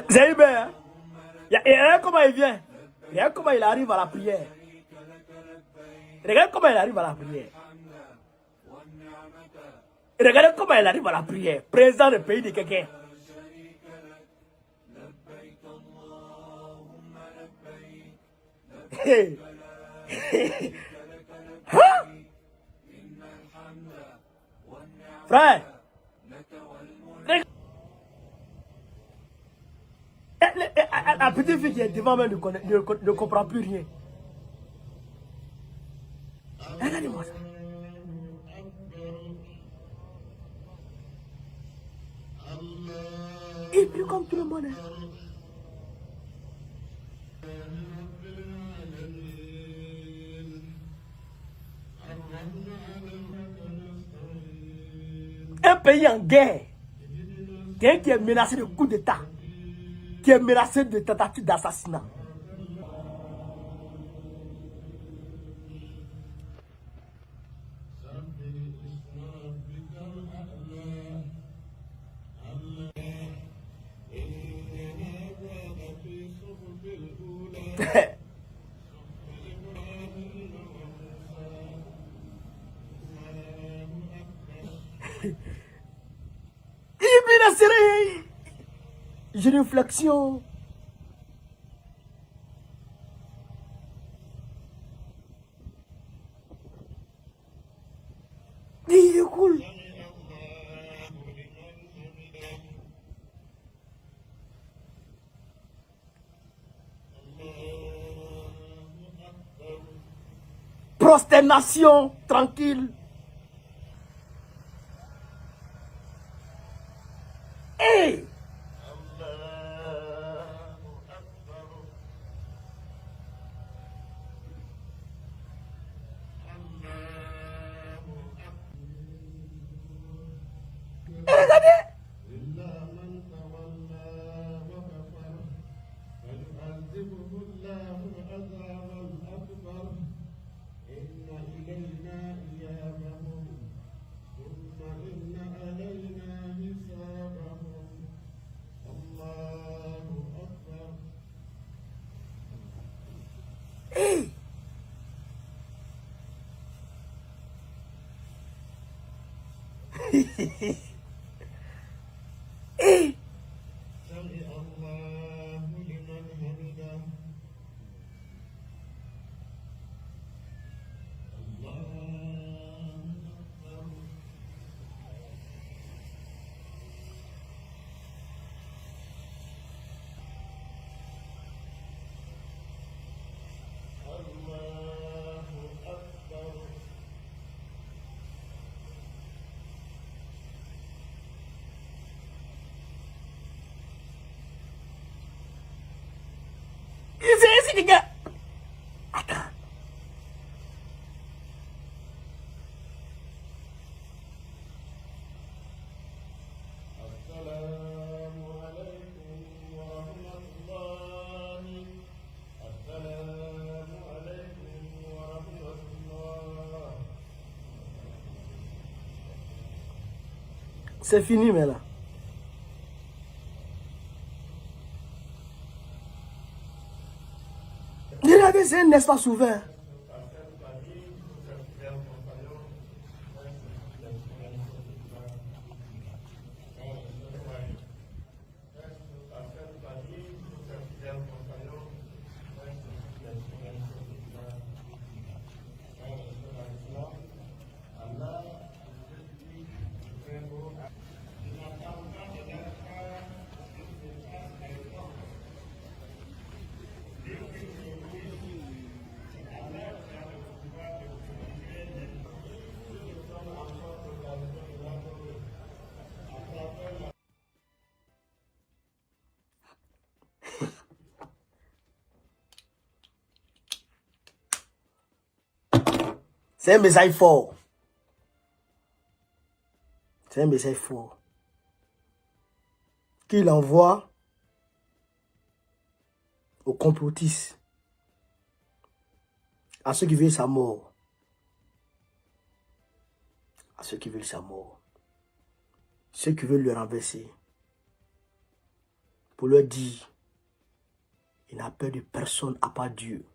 C'est Hubert. Hein? Regarde comment il vient. Regarde comment il arrive à la prière. Regarde comment il arrive à la prière. Regardez comment il arrive à la prière. Président du pays de quelqu'un. Hein? Frère. La petite fille qui est devant moi ne comprend plus rien. Regardez-moi ça. Il prie comme tout le monde. Un pays en guerre, qui est menacé de coup d'État, qui est menacé de tentative d'assassinat. Il est menacé. J'ai une réflexion. Il est cool. Prosternation tranquille. Hey! Regardez! Hey! Hey! C'est les gars! Attends. C'est fini, mais là. Regardez, c'est un espace ouvert. C'est un message fort. C'est un message fort. Qu'il envoie aux complotistes, à ceux qui veulent sa mort. À ceux qui veulent sa mort. Ceux qui veulent le renverser. pour leur dire, il n'a peur de personne à part Dieu.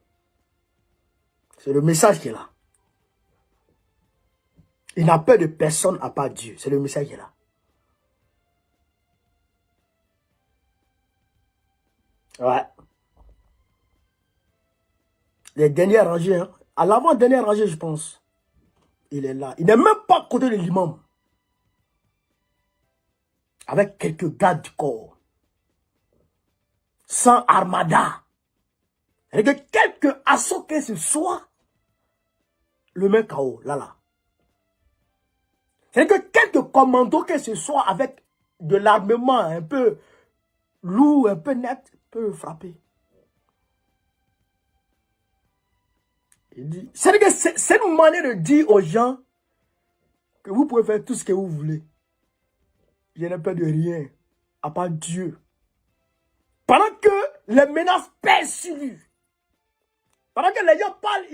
C'est le message qui est là. Il n'a peur de personne à part Dieu. C'est le message qui est là. Ouais. Les dernières rangées, hein. À l'avant-dernière rangée, je pense. Il est là. Il n'est même pas à côté de l'imam. Avec quelques gardes du corps. Sans armada. Avec quelques assauts que ce soit. Le met KO, là. C'est que quelques commandos que ce soit avec de l'armement un peu lourd, un peu net, peut frapper. C'est une manière de dire aux gens que vous pouvez faire tout ce que vous voulez. Je n'ai peur de rien, à part Dieu. Pendant que les menaces pèsent sur lui. Pendant que les gens parlent,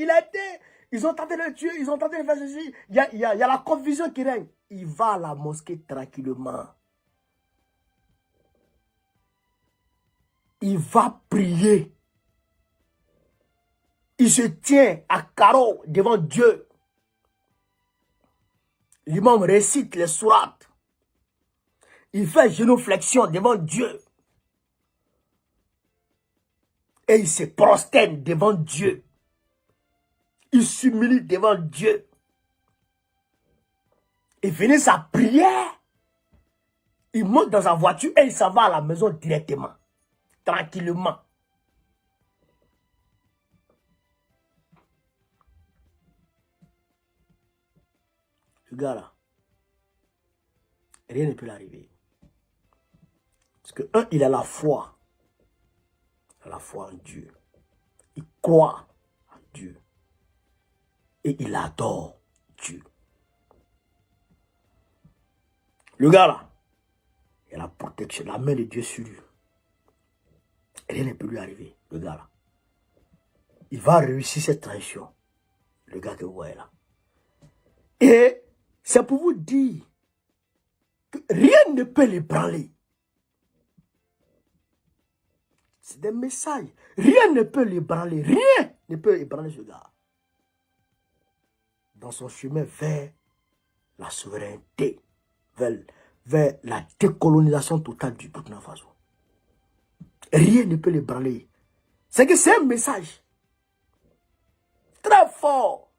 ils ont tenté de le tuer, ils ont tenté de faire ceci. Il y a la confusion qui règne. Il va à la mosquée tranquillement. Il va prier. Il se tient à carreau devant Dieu. L'imam récite les sourates. Il fait génuflexion devant Dieu. Et il se prosterne devant Dieu. Il s'humilie devant Dieu. Il finit sa prière. Il monte dans sa voiture et il s'en va à la maison directement. Tranquillement. Le gars là, rien ne peut l'arriver. Parce que il a la foi. Il a la foi en Dieu. Il croit en Dieu. Et il adore Dieu. Le gars là, il a la protection, la main de Dieu sur lui. Rien ne peut lui arriver, le gars là. Il va réussir cette transition. Le gars que vous voyez là. Et c'est pour vous dire que rien ne peut l'ébranler. C'est des messages. Rien ne peut l'ébranler. Rien ne peut ébranler ce gars. Dans son chemin vers la souveraineté, vers la décolonisation totale du Burkina Faso. Rien ne peut l'ébranler. C'est que c'est un message très fort.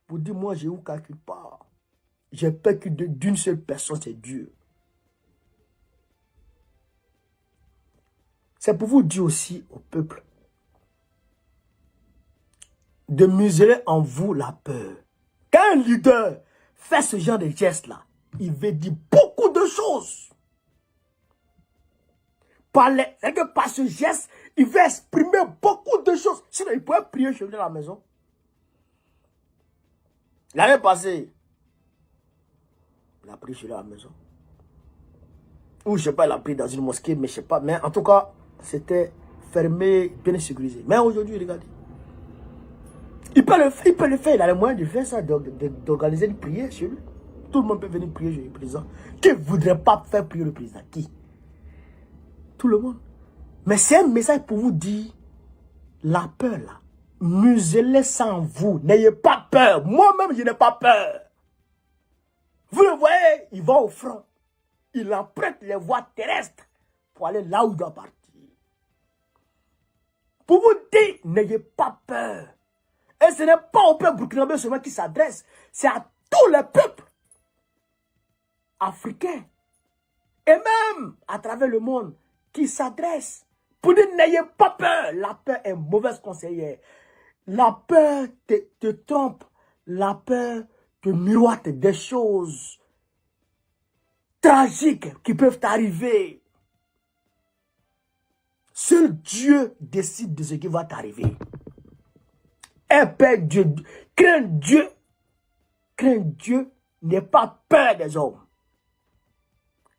Pour dire, moi, j'ai eu quelque part. J'ai peur que d'une seule personne, c'est Dieu. C'est pour vous dire aussi au peuple de museler en vous la peur. Quand un leader fait ce genre de geste-là, il veut dire beaucoup de choses. C'est que par ce geste, il veut exprimer beaucoup de choses. Sinon, il pourrait prier chez lui à la maison. L'année passée, il a prié chez lui à la maison. Ou je ne sais pas, il a prié dans une mosquée, mais je ne sais pas. Mais en tout cas, c'était fermé, bien sécurisé. Mais aujourd'hui, regardez. Il peut le faire, il a les moyens de faire ça, d'organiser une prière chez lui. Tout le monde peut venir prier chez le président. Qui ne voudrait pas faire prier le président? Qui? Tout le monde. Mais c'est un message pour vous dire, la peur là, muselez ça en vous. N'ayez pas peur. Moi-même, je n'ai pas peur. Vous le voyez, il va au front. Il emprunte les voies terrestres pour aller là où il doit partir. Pour vous dire, n'ayez pas peur. Et ce n'est pas au peuple burkinabé seulement qui s'adresse, c'est à tous les peuples africains et même à travers le monde qui s'adressent pour dire n'ayez pas peur. La peur est mauvaise conseillère. La peur te trompe. La peur te miroite des choses tragiques qui peuvent t'arriver. Seul Dieu décide de ce qui va t'arriver. Un père Dieu, crains Dieu, n'aie pas peur des hommes.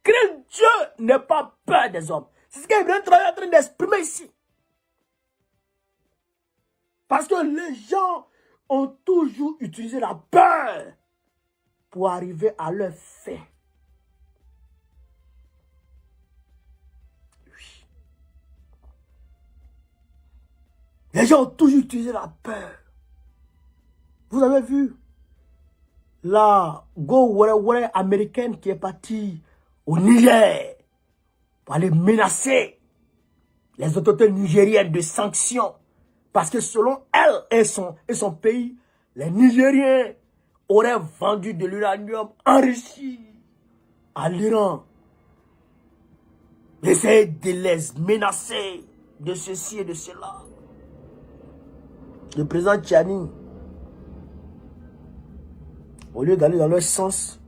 Crains Dieu, n'aie pas peur des hommes. C'est ce qu'il est en train d'exprimer ici. Parce que les gens ont toujours utilisé la peur pour arriver à leur fin. Les gens ont toujours utilisé la peur. Vous avez vu la go américaine qui est partie au Niger pour aller menacer les autorités nigériennes de sanctions. Parce que selon elle et son pays, les Nigériens auraient vendu de l'uranium enrichi à l'Iran. Essayer de les menacer de ceci et de cela. Le président Tchani, au lieu d'aller dans leur sens,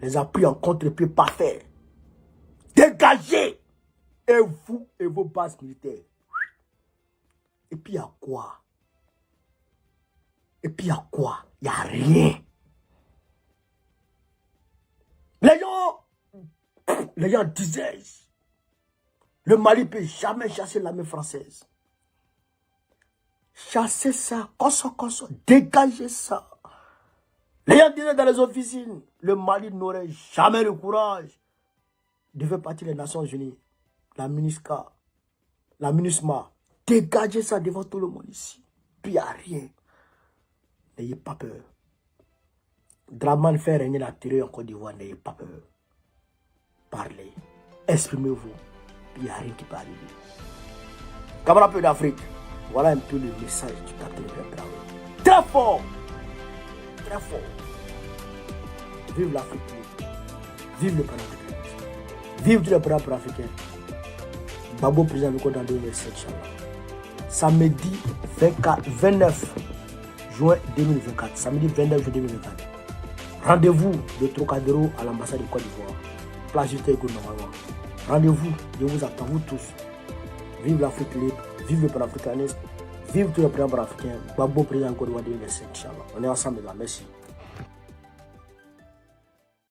les a pris en contre-pied parfait. Dégagez! Et vous et vos bases militaires. Et puis il y a quoi? Et puis il y a quoi? Il n'y a rien. Les gens disaient, le Mali ne peut jamais chasser l'armée française. Chassez ça, koso, dégagez ça. Les gens disaient dans les officines, le Mali n'aurait jamais le courage de faire partie des Nations Unies. La MINUSCA, la MINUSMA, dégagez ça devant tout le monde ici. Puis il n'y a rien. N'ayez pas peur. Draman fait régner la terreur en Côte d'Ivoire, n'ayez pas peur. Parlez, exprimez-vous, puis il n'y a rien qui peut arriver. Camarades d'Afrique, voilà un peu le message du capitaine Ibrahim. Très fort, très fort. Vive l'Afrique, vive le panafricanisme, vive tous les peuples africains. Babo président du Côte d'Ivoire, Inch'Allah. Samedi 29 juin 2024. Samedi 29 juin 2024. Rendez-vous de Trocadéro à l'ambassade de Côte d'Ivoire. Place Justin Ego normalement. Rendez-vous, je vous attends, vous tous. Vive l'Afrique libre, vive le panafricanisme, vive tous les présidents africains. Babo président du Côte d'Ivoire 2025, Inch'Allah. On est ensemble là, merci.